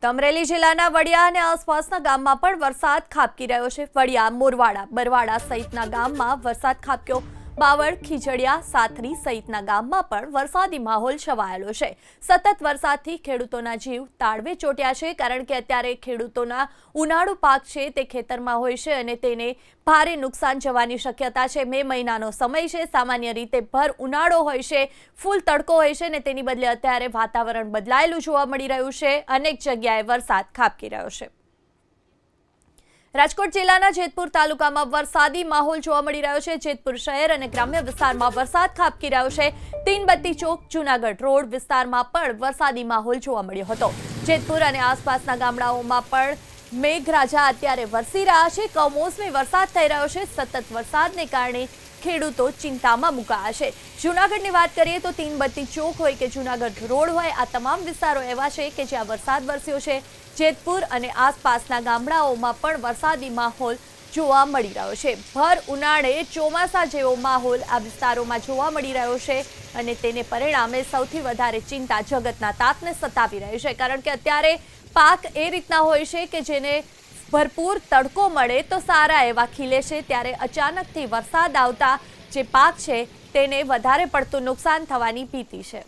તો અમરેલી જિલ્લાના વડિયા અને આસપાસના ગામમાં પણ વરસાદ ખાબકી રહ્યો છે। વડિયા, મોરવાડા, બરવાડા સહિતના ગામમાં વરસાદ ખાબક્યો। બાવળ, ખીજડીયા, સાથરી સહિતના ગામમાં પણ વરસાદી માહોલ છવાયેલો છે। સતત વરસાદથી ખેડૂતોના જીવ તાળવે ચોટ્યા છે, કારણ કે અત્યારે ખેડૂતોના ઉનાળુ પાક છે તે ખેતરમાં હોય છે અને તેને ભારે નુકસાન જવાની શક્યતા છે। મે મહિનાનો સમય છે, સામાન્ય રીતે ભર ઉનાળો હોય છે, ફૂલ તડકો હોય છે ને તેની બદલે અત્યારે વાતાવરણ બદલાયેલું જોવા મળી રહ્યું છે। અનેક જગ્યાએ વરસાદ ખાબકી રહ્યો છે। રાજકોટ જિલ્લાના જેતપુર તાલુકામાં વરસાદી માહોલ જોવા મળી રહ્યો છે। જેતપુર શહેર અને ગ્રામ્ય વિસ્તારમાં વરસાદ ખાબકી રહ્યો છે। તીનબત્તી ચોક, જૂનાગઢ રોડ વિસ્તારમાં પણ વરસાદી માહોલ જોવા મળ્યો હતો। જેતપુર અને આસપાસના ગામડાઓમાં પણ મેઘરાજા અત્યારે વરસી રહ્યા છે। કમોસમી વરસાદ થઈ રહ્યો છે। સતત વરસાદને કારણે ખેડૂતો ચિંતામાં મુકાયા છે। જૂનાગઢની વાત કરીએ તો તીનબત્તી ચોક હોય કે જૂનાગઢ રોડ હોય, આ તમામ વિસ્તારો એવા છે કે જ્યાં વરસાદ વરસ્યો છે। જેતપુર અને આસપાસના ગામડાઓમાં પણ વરસાદી માહોલ જોવા મળી રહ્યો છે। ભર ઉનાળે ચોમાસા જેવો માહોલ આ વિસ્તારોમાં જોવા મળી રહ્યો છે અને તેને પરિણામે સૌથી વધારે ચિંતા જગતના તાતને સતાવી રહી છે, કારણ કે અત્યારે પાક એ રીતના હોય છે કે જેને ભરપૂર તડકો મળે તો સારા એવા ખીલે છે, ત્યારે અચાનકથી વરસાદ આવતા જે પાક છે તેને વધારે પડતું નુકસાન થવાની ભીતિ છે।